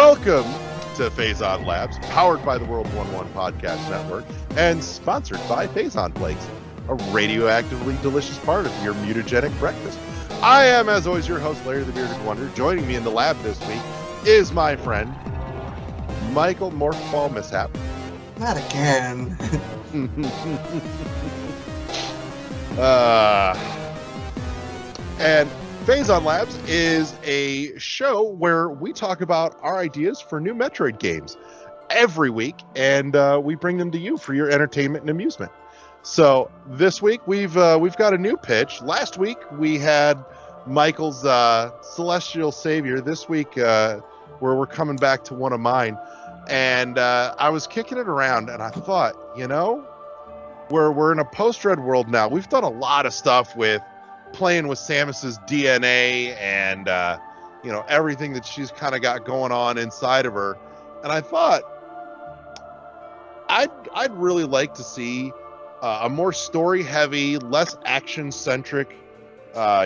Welcome to Phazon Labs, powered by the World 1-1 Podcast Network, and sponsored by Phazon Flakes, a radioactively delicious part of your mutagenic breakfast. I am, as always, your host, Larry the Bearded Wonder. Joining me in the lab this week is my friend, Mykell Morphball Mishap. Not again. And Phazon Labs is a show where we talk about our ideas for new Metroid games every week, and we bring them to you for your entertainment and amusement. So this week we've got a new pitch. Last week we had Mykell's Celestial Savior. This week where we're coming back to one of mine, and I was kicking it around, and I thought, we're in a post-Dread world now. We've done a lot of stuff with playing with Samus's DNA and everything that she's kind of got going on inside of her, and I thought I'd really like to see a more story-heavy, less action-centric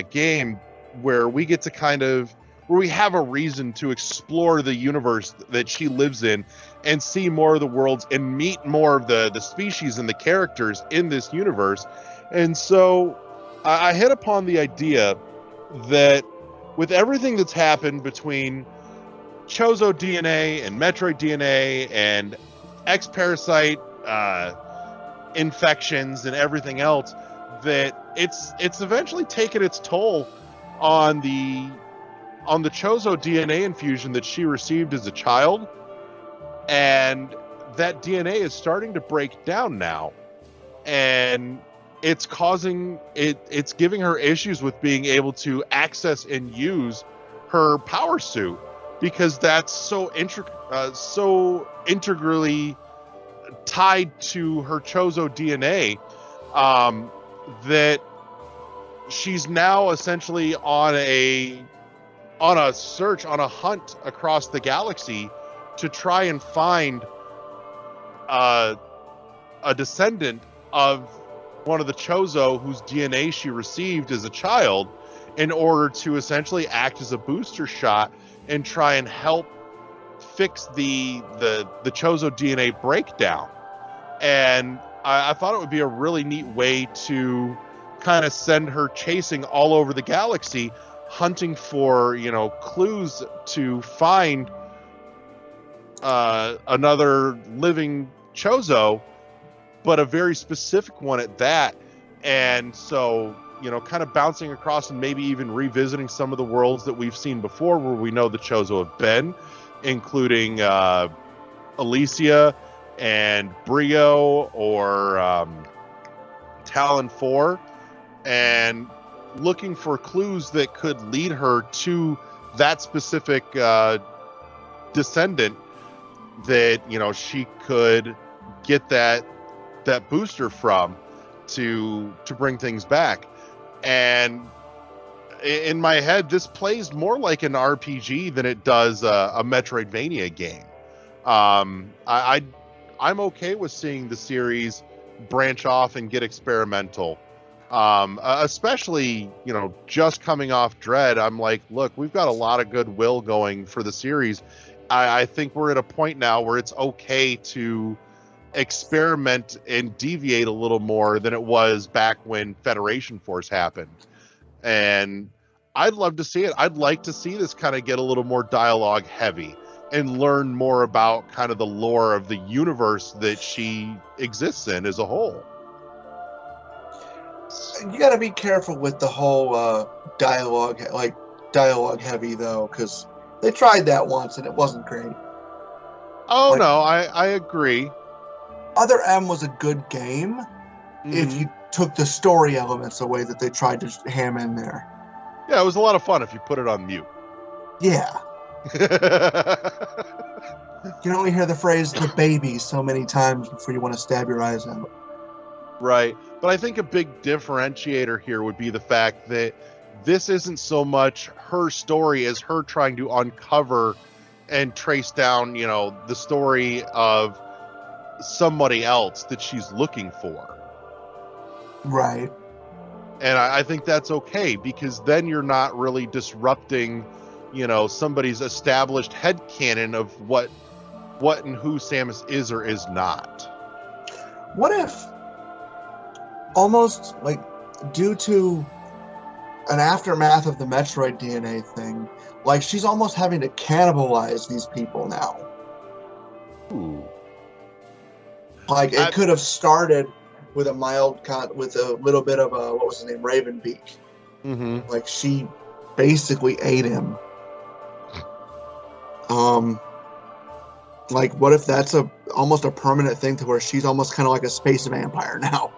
game where we get to where we have a reason to explore the universe that she lives in and see more of the worlds and meet more of the species and the characters in this universe. And so I hit upon the idea that with everything that's happened between Chozo DNA and Metroid DNA and X-Parasite infections and everything else, that it's eventually taken its toll on the Chozo DNA infusion that she received as a child, and that DNA is starting to break down now, and it's giving her issues with being able to access and use her power suit, because that's so integrally tied to her Chozo DNA that she's now essentially on a hunt across the galaxy to try and find a descendant of one of the Chozo whose DNA she received as a child, in order to essentially act as a booster shot and try and help fix the Chozo DNA breakdown. And I thought it would be a really neat way to kind of send her chasing all over the galaxy, hunting for clues to find another living Chozo, but a very specific one at that. And so kind of bouncing across and maybe even revisiting some of the worlds that we've seen before where we know the Chozo have been, including Elysia and Brio or Talon 4, and looking for clues that could lead her to that specific descendant that she could get that booster from to bring things back. And in my head, this plays more like an RPG than it does a Metroidvania game. I'm okay with seeing the series branch off and get experimental. Especially, just coming off Dread, I'm like, look, we've got a lot of goodwill going for the series. I think we're at a point now where it's okay to experiment and deviate a little more than it was back when Federation Force happened. And I'd love to see it. I'd like to see this kind of get a little more dialogue heavy and learn more about kind of the lore of the universe that she exists in as a whole. You got to be careful with the whole dialogue heavy, though, because they tried that once and it wasn't great. Oh, no, I agree. Other M was a good game if you took the story elements away that they tried to ham in there. Yeah, it was a lot of fun if you put it on mute. Yeah. You can only hear the phrase "the baby" so many times before you want to stab your eyes out. Right. But I think a big differentiator here would be the fact that this isn't so much her story as her trying to uncover and trace down, the story of somebody else that she's looking for. Right. And I think that's okay, because then you're not really disrupting somebody's established headcanon of what and who Samus is or is not. What if, almost like due to an aftermath of the Metroid DNA thing, like she's almost having to cannibalize these people now? Ooh. Like it could have started with with a little bit of a, what was his name, Ravenbeak. Mm-hmm. Like she basically ate him. Like what if that's almost a permanent thing to where she's almost kind of like a space vampire now?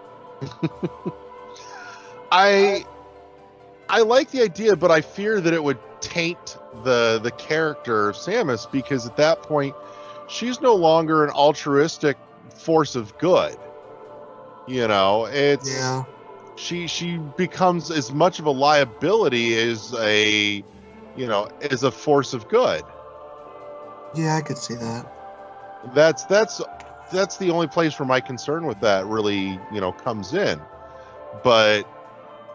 I like the idea, but I fear that it would taint the character of Samus, because at that point she's no longer an altruistic force of good. She becomes as much of a liability as a force of good. Yeah, I could see that. That's the only place where my concern with that really comes in. But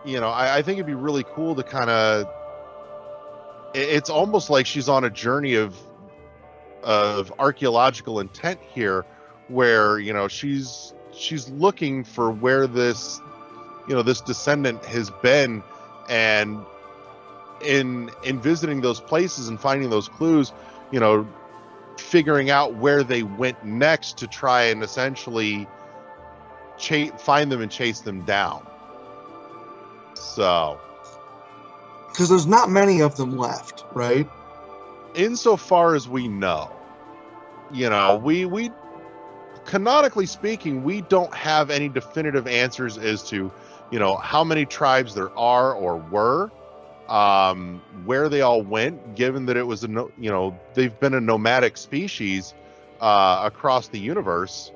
I think it'd be really cool to kind of, it's almost like she's on a journey of archaeological intent here, where she's looking for where this this descendant has been, and in visiting those places and finding those clues, figuring out where they went next to try and essentially find them and chase them down. So, because there's not many of them left, right? Insofar as we know, we canonically speaking, we don't have any definitive answers as to how many tribes there are or were, where they all went, given that it was they've been a nomadic species across the universe,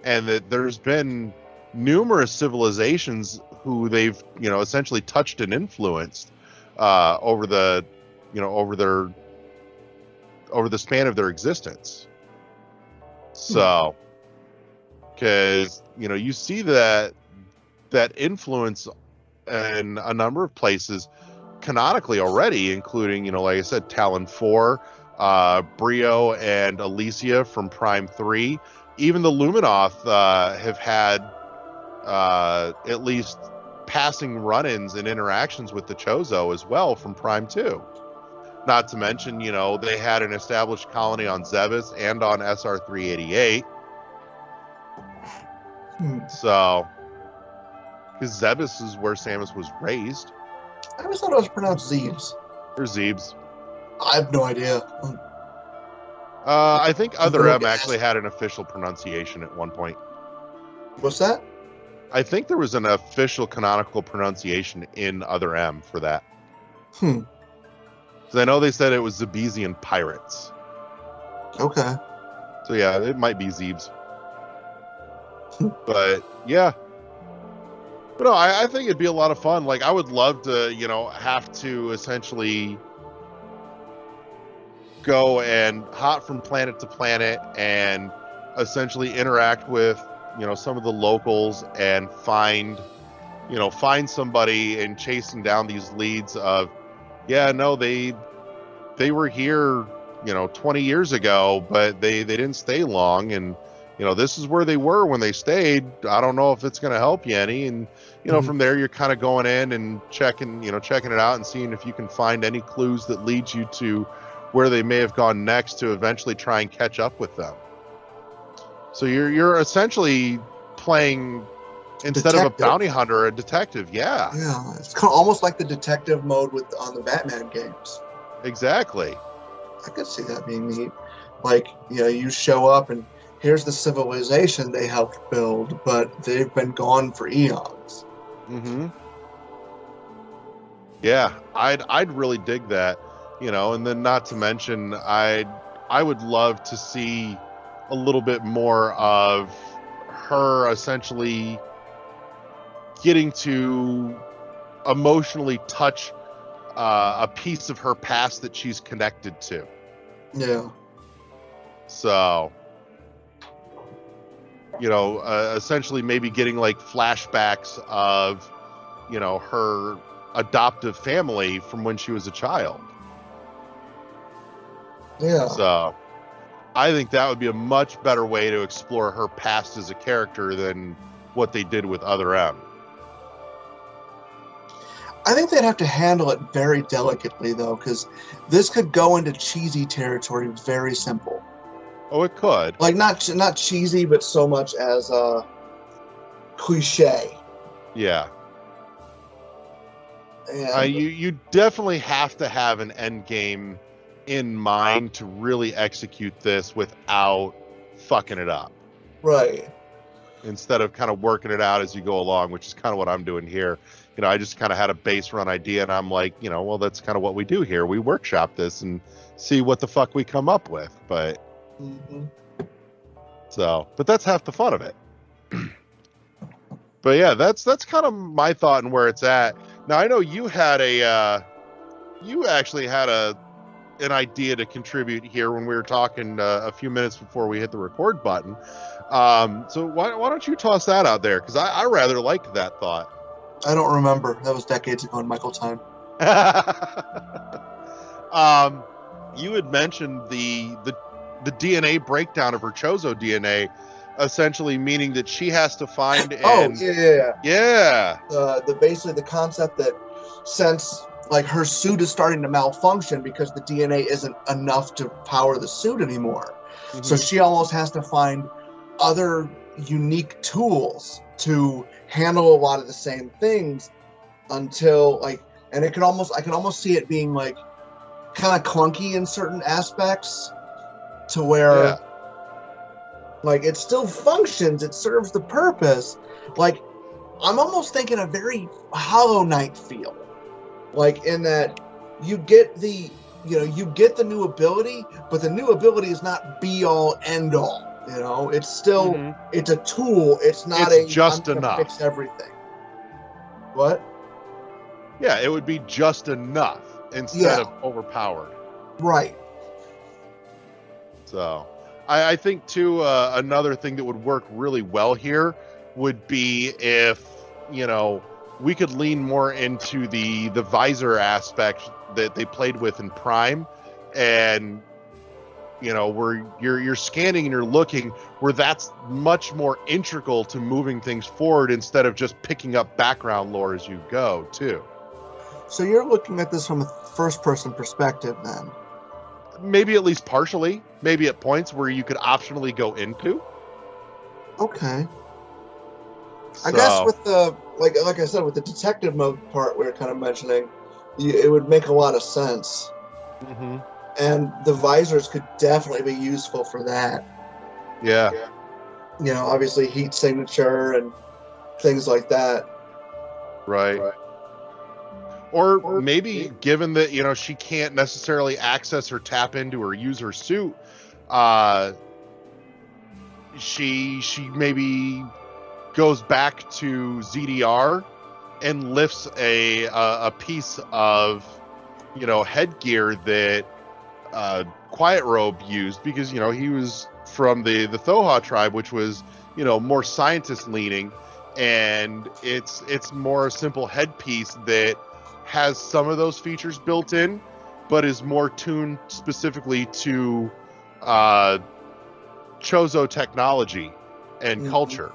and that there's been numerous civilizations who they've essentially touched and influenced over the span of their existence. So, because you see that influence in a number of places canonically already, including like I said, Talon 4, Brio and Alicia from Prime 3. Even the Luminoth have had at least passing run-ins and interactions with the Chozo as well from Prime 2. Not to mention, they had an established colony on Zebes and on SR-388. So, because Zebes is where Samus was raised. I always thought it was pronounced Zebes. Or Zebes. I have no idea. I think Other M actually had an official pronunciation at one point. What's that? I think there was an official canonical pronunciation in Other M for that. So I know they said it was Zebesian pirates. Okay. So yeah, it might be Zebes. But yeah. But no, I think it'd be a lot of fun. Like, I would love to, have to essentially go and hop from planet to planet and essentially interact with, some of the locals and find somebody and chasing down these leads of, they were here, 20 years ago, but they didn't stay long. And, this is where they were when they stayed. I don't know if it's going to help you any. And, from there, you're kind of going in and checking it out and seeing if you can find any clues that lead you to where they may have gone next to eventually try and catch up with them. So you're essentially playing, instead of a bounty hunter, a detective. Yeah. Yeah. It's kind of almost like the detective mode on the Batman games. Exactly. I could see that being neat. Like, you show up and here's the civilization they helped build, but they've been gone for eons. Mm-hmm. Yeah, I'd really dig that, and then not to mention, I would love to see a little bit more of her essentially getting to emotionally touch a piece of her past that she's connected to. Yeah. So, essentially maybe getting like flashbacks of, her adoptive family from when she was a child. Yeah. So I think that would be a much better way to explore her past as a character than what they did with Other M. I think they'd have to handle it very delicately, though, because this could go into cheesy territory very simple. Oh, it could. Like, not cheesy, but so much as cliche. Yeah. And You definitely have to have an end game in mind to really execute this without fucking it up. right. Instead of kind of working it out as you go along, which is kind of what I'm doing here. You know, I just kind of had a base run idea, and I'm like, you know, well, that's kind of what we do here. We workshop this and see what the fuck we come up with. But but that's half the fun of it. But yeah, that's kind of my thought and where it's at. Now I know you had you actually had an idea to contribute here when we were talking a few minutes before we hit the record button. So why don't you toss that out there? Because I rather liked that thought. I don't remember. That was decades ago in Mykell time. You had mentioned the DNA breakdown of her Chozo DNA, essentially meaning that she has to find. Yeah. Basically the concept that since like her suit is starting to malfunction because the DNA isn't enough to power the suit anymore, so she almost has to find other unique tools to handle a lot of the same things until and I can almost see it being like kind of clunky in certain aspects to where like it still functions, it serves the purpose. Like I'm almost thinking a very Hollow Knight feel, like in that you get the new ability, but the new ability is not be all end all. You know, it's still it's a tool. It's not just enough. Fix everything. What? Yeah, it would be just enough instead of overpowered. Right. So, I think too another thing that would work really well here would be if we could lean more into the visor aspect that they played with in Prime, and where you're scanning and you're looking, where that's much more integral to moving things forward instead of just picking up background lore as you go too. So you're looking at this from a first-person perspective then? Maybe at least partially. Maybe at points where you could optionally go into. Okay. So, I guess with the like I said, with the detective mode part we were kind of mentioning, it would make a lot of sense. And the visors could definitely be useful for that. Yeah. Obviously heat signature and things like that. Right. Or maybe given that, she can't necessarily access or tap into or use her suit, she maybe goes back to ZDR and lifts a piece of, headgear that Quiet Robe used, because he was from the Thoha tribe, which was more scientist leaning, and it's more a simple headpiece that has some of those features built in, but is more tuned specifically to Chozo technology and culture.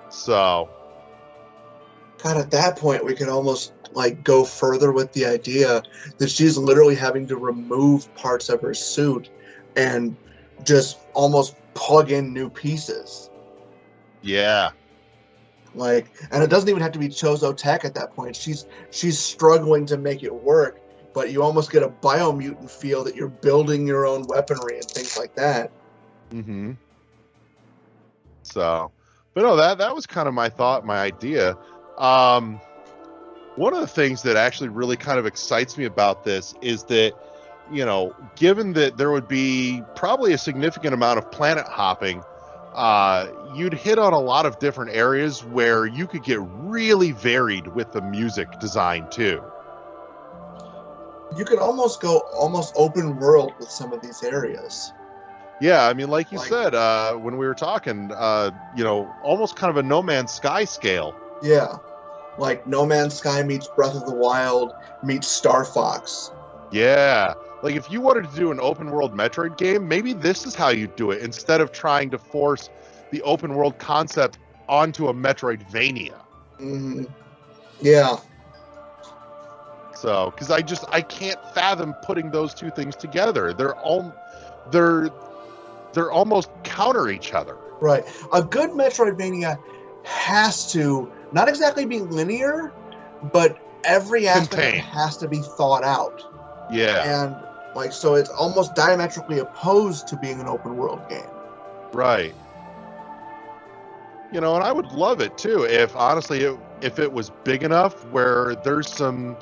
So, God, at that point we could almost go further with the idea that she's literally having to remove parts of her suit and just almost plug in new pieces. Yeah. And it doesn't even have to be Chozo tech at that point. She's struggling to make it work, but you almost get a biomutant feel that you're building your own weaponry and things like that. So, but no, that was kind of my thought, my idea. One of the things that actually really kind of excites me about this is that, given that there would be probably a significant amount of planet hopping, you'd hit on a lot of different areas where you could get really varied with the music design too. You could almost go open world with some of these areas. Yeah, I mean, like you said, when we were talking, almost kind of a No Man's Sky scale. Yeah. Like No Man's Sky meets Breath of the Wild meets Star Fox. Yeah. Like, if you wanted to do an open world Metroid game, maybe this is how you do it instead of trying to force the open world concept onto a Metroidvania. Mm-hmm. Yeah. So, because I can't fathom putting those two things together. They're almost counter each other. Right. A good Metroidvania has to not exactly be linear, but every aspect has to be thought out. Yeah. And like, so it's almost diametrically opposed to being an open world game. Right. You know, and I would love it too if honestly if it was big enough where there's some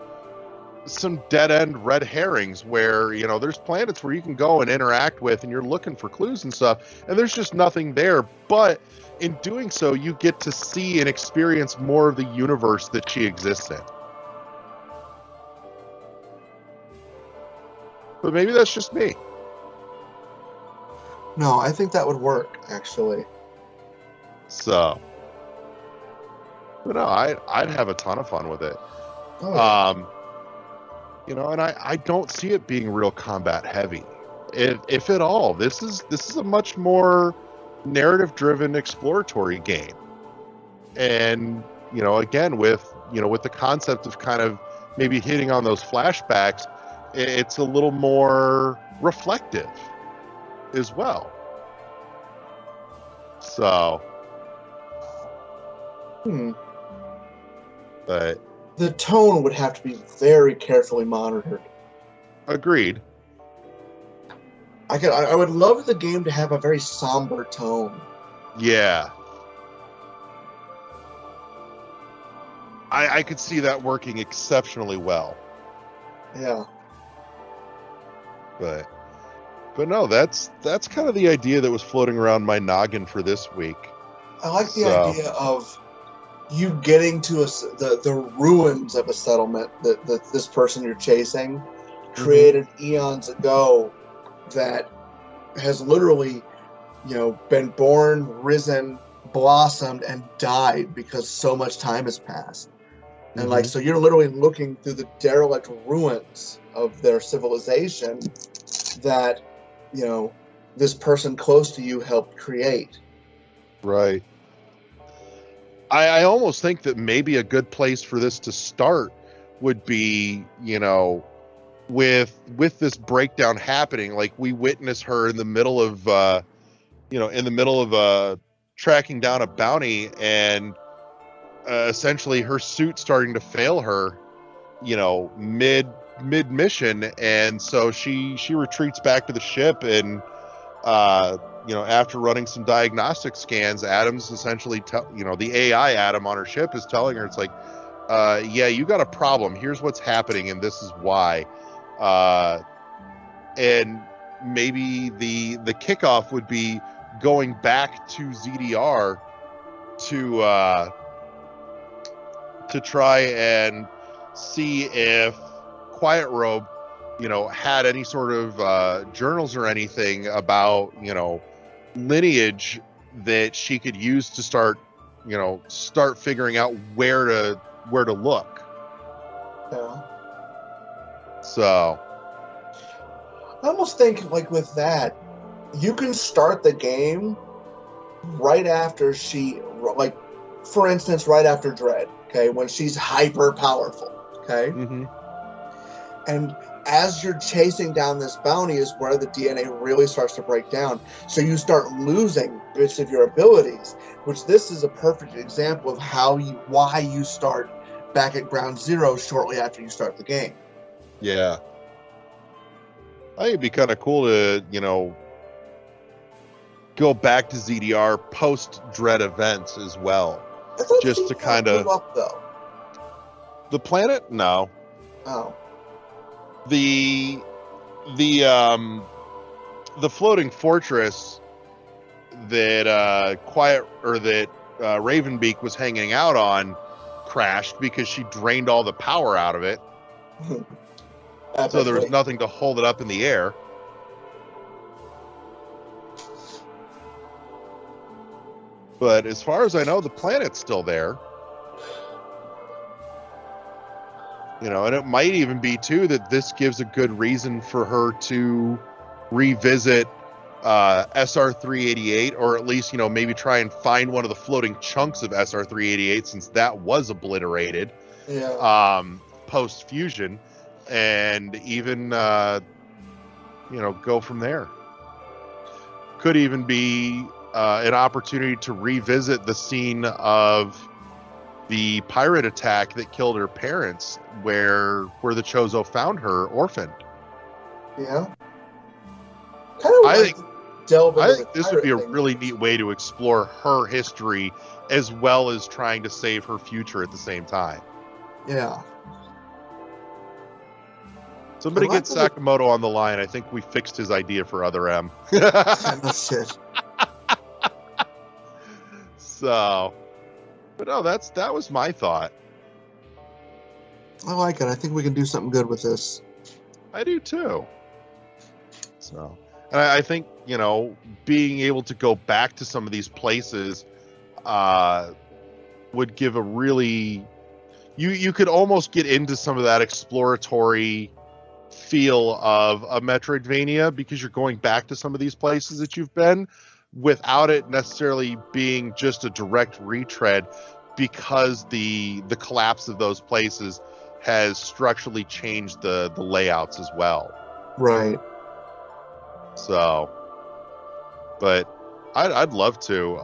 dead end red herrings where, you know, there's planets where you can go and interact with and you're looking for clues and stuff, and there's just nothing there. But in doing so, you get to see and experience more of the universe that she exists in. But maybe that's just me. No, I think that would work, actually. So, but no, I'd have a ton of fun with it. Oh. You know, and I don't see it being real combat heavy, if at all. This is a much more narrative-driven exploratory game, and you know, again with the concept of kind of maybe hitting on those flashbacks, it's a little more reflective as well. So, but the tone would have to be very carefully monitored. Agreed. I would love the game to have a very somber tone. Yeah. I could see that working exceptionally well. Yeah. But no, that's kind of the idea that was floating around my noggin for this week. I like the idea of you getting to the ruins of a settlement that this person you're chasing created eons ago, that has literally, you know, been born, risen, blossomed, and died because so much time has passed. And like, so you're literally looking through the derelict ruins of their civilization that, you know, this person close to you helped create. Right. I almost think that maybe a good place for this to start would be, you know, with this breakdown happening. Like, we witness her in the middle of, tracking down a bounty, and essentially her suit starting to fail her, you know, mid mission, and so she retreats back to the ship, and you know, after running some diagnostic scans, Adam's essentially the AI Adam on her ship is telling her, it's like, yeah, you got a problem, here's what's happening, and this is why. And maybe the kickoff would be going back to ZDR to try and see if Quiet Robe, you know, had any sort of journals or anything about, you know, lineage that she could use to start figuring out where to look. Yeah. So I almost think, like, with that, you can start the game right after she, like, for instance, right after Dread, okay, when she's hyper powerful, okay? And as you're chasing down this bounty is where the DNA really starts to break down. So you start losing bits of your abilities, which this is a perfect example of why you start back at ground zero shortly after you start the game. Yeah. I think it'd be kind of cool to, you know, go back to ZDR post Dread events as well. Just to kind of up, though. The planet? No. Oh. The floating fortress that Ravenbeak was hanging out on crashed because she drained all the power out of it. So there was nothing to hold it up in the air. But as far as I know, the planet's still there. And it might even be too that this gives a good reason for her to revisit SR388, or at least, maybe try and find one of the floating chunks of SR388, since that was obliterated post fusion, and even go from there. Could even be an opportunity to revisit the scene of the pirate attack that killed her parents, where the Chozo found her orphaned. Yeah. I think this would be a really neat way to explore her history, as well as trying to save her future at the same time. Yeah. Somebody get Sakamoto on the line. I think we fixed his idea for Other M. No shit. So, but no, that was my thought. I like it. I think we can do something good with this. I do too. So, and I think, being able to go back to some of these places would give a really, you could almost get into some of that exploratory feel of a Metroidvania, because you're going back to some of these places that you've been, without it necessarily being just a direct retread, because the collapse of those places has structurally changed the layouts as well. Right. So, but I'd love to.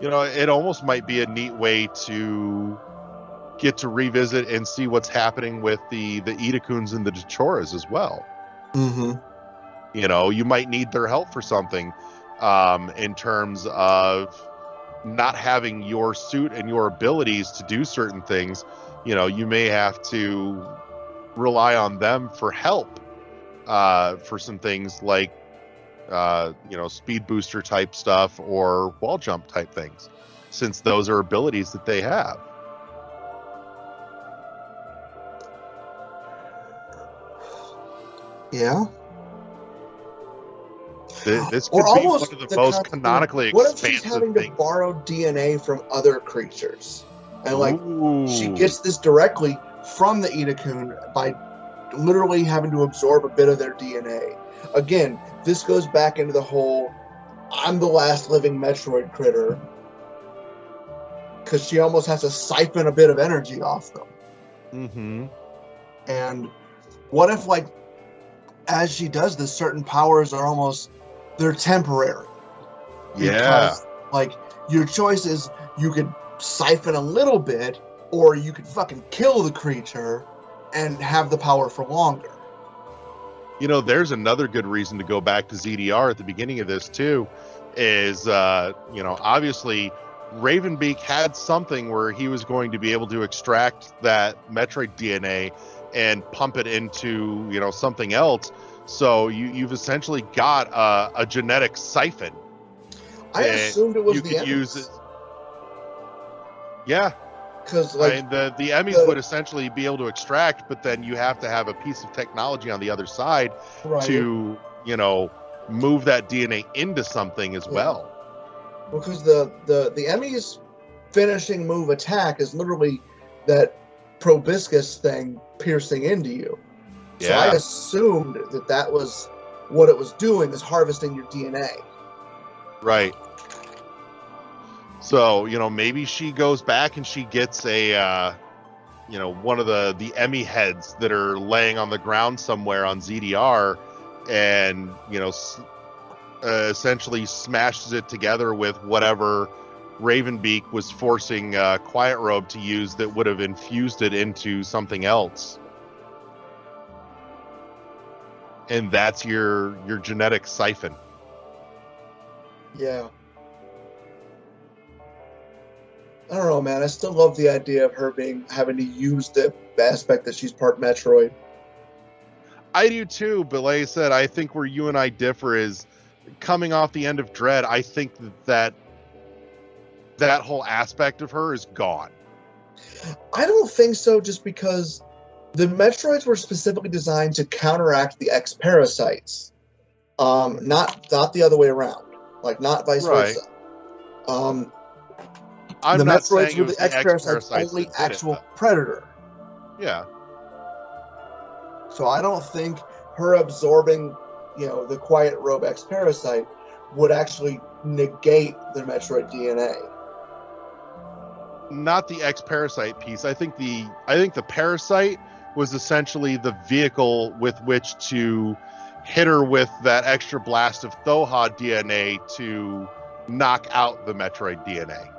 It almost might be a neat way to get to revisit and see what's happening with the Itakuns and the Dachoras as well. Mm-hmm. You might need their help for something, in terms of not having your suit and your abilities to do certain things. You may have to rely on them for help for some things like speed booster type stuff or wall jump type things, since those are abilities that they have. Yeah. This could be one of the most canonically what expansive if she's having things. to borrow DNA from other creatures? And Ooh. She gets this directly from the Itakun by literally having to absorb a bit of their DNA. Again, this goes back into the whole I'm the last living Metroid critter, because she almost has to siphon a bit of energy off them. Mm-hmm. And what if, as she does this, certain powers are they're temporary. Yeah. Because, your choice is you could siphon a little bit, or you could fucking kill the creature and have the power for longer. There's another good reason to go back to ZDR at the beginning of this too, is, obviously Ravenbeak had something where he was going to be able to extract that Metroid DNA and pump it into, something else. So you've essentially got a genetic siphon. I assumed it was you the could Emmys. use it. Yeah. Because the Emmys would essentially be able to extract, but then you have to have a piece of technology on the other side to, move that DNA into something as well. Because the Emmys finishing move attack is literally that proboscis thing piercing into you. Yeah. So I assumed that was what it was doing, is harvesting your DNA. Right. So, maybe she goes back and she gets a, one of the Emmy heads that are laying on the ground somewhere on ZDR, and, essentially smashes it together with whatever Ravenbeak was forcing Quiet Robe to use that would have infused it into something else. And that's your genetic siphon. Yeah. I don't know, man. I still love the idea of her having to use the aspect that she's part Metroid. I do too, but like I said, I think where you and I differ is coming off the end of Dread. I think that whole aspect of her is gone. I don't think so, just because the Metroids were specifically designed to counteract the X-Parasites. Not the other way around. Not vice versa. I'm the not Metroids saying were the X-Parasites' only actual predator. Yeah. So I don't think her absorbing, the Quiet Robe X Parasite would actually negate the Metroid DNA. Not the X Parasite piece. I think the Parasite was essentially the vehicle with which to hit her with that extra blast of Thoha DNA to knock out the Metroid DNA.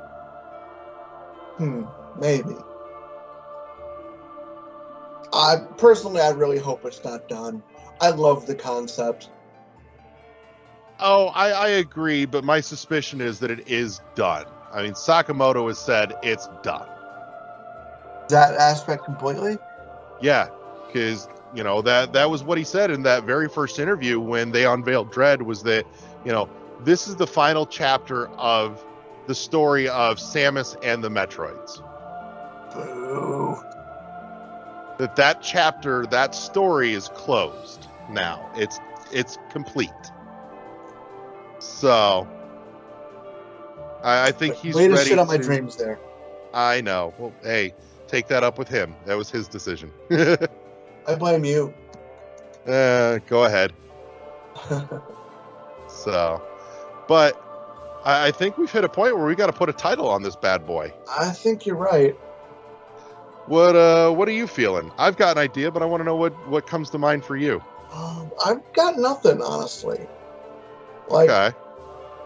Maybe. I really hope it's not done. I love the concept. Oh, I agree, but my suspicion is that it is done. I mean, Sakamoto has said it's done. That aspect completely? Yeah, because, that was what he said in that very first interview when they unveiled Dread, was that, this is the final chapter of the story of Samus and the Metroids. Boo. That chapter, that story is closed now. It's complete. So I think he's ready to shit on my dreams there. I know. Well, hey, take that up with him. That was his decision. I blame you. Go ahead. So, but I think we've hit a point where we got to put a title on this bad boy. I think you're right. What are you feeling? I've got an idea, but I want to know what comes to mind for you. I've got nothing, honestly. Okay.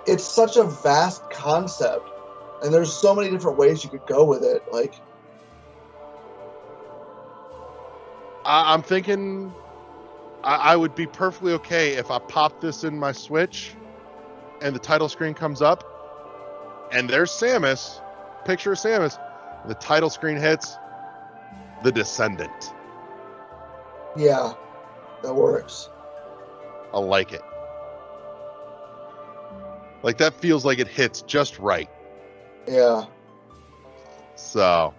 It's such a vast concept, and there's so many different ways you could go with it. I'm thinking I would be perfectly okay if I pop this in my Switch and the title screen comes up and there's Samus, picture of Samus, and the title screen hits The Descendant. Yeah, that works. I like it. That feels like it hits just right. Yeah. So.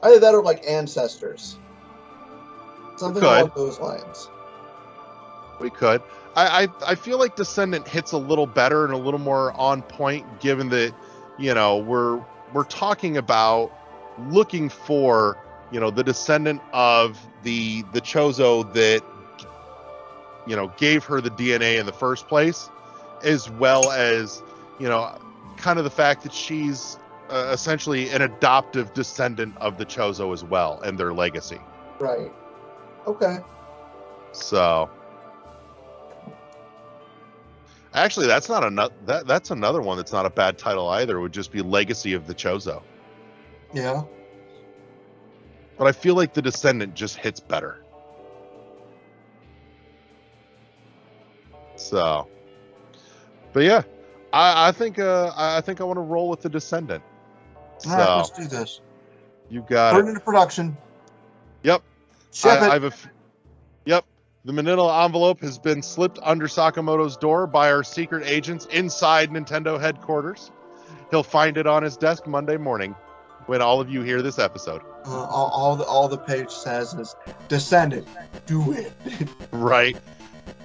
Either that or Ancestors. Something along those lines. We could. I feel like Descendant hits a little better and a little more on point, given that, we're talking about looking for, the descendant of the Chozo that, gave her the DNA in the first place, as well as, kind of the fact that she's essentially an adoptive descendant of the Chozo as well, and their legacy. Right. Okay. So, actually, that's another one that's not a bad title either. It would just be Legacy of the Chozo. Yeah. But I feel like The Descendant just hits better. So, but yeah, I think I want to roll with The Descendant. All right, let's do this. You got Put it into production. Yep. Ship it. Yep. The manila envelope has been slipped under Sakamoto's door by our secret agents inside Nintendo headquarters. He'll find it on his desk Monday morning when all of you hear this episode. All the page says is, Descendant, do it. Right.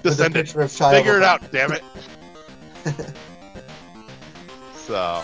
Descendant, figure it out, damn it. So,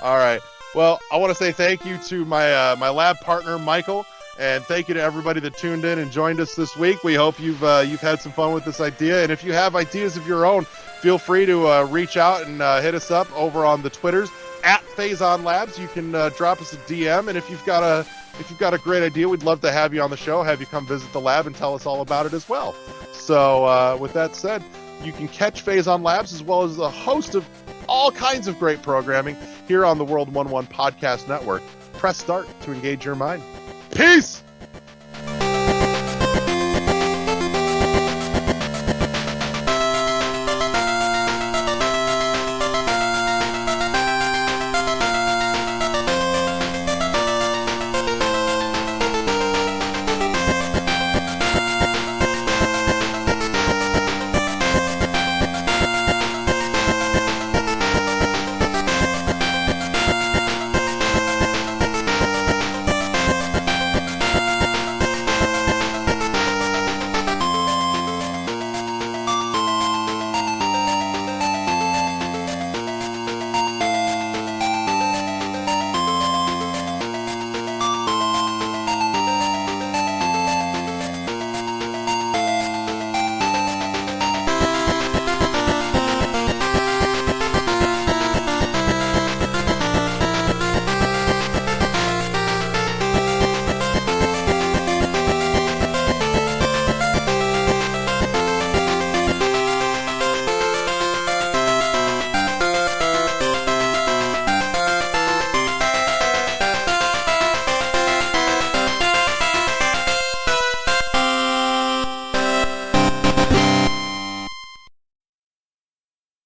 all right. Well, I want to say thank you to my lab partner, Mykell. And thank you to everybody that tuned in and joined us this week. We hope you've had some fun with this idea. And if you have ideas of your own, feel free to reach out and hit us up over on the Twitters at Phazon Labs. You can drop us a DM, and if you've got a great idea, we'd love to have you on the show, have you come visit the lab and tell us all about it as well. So with that said, you can catch Phazon Labs as well as a host of all kinds of great programming here on the World 1-1 Podcast Network. Press start to engage your mind. Peace!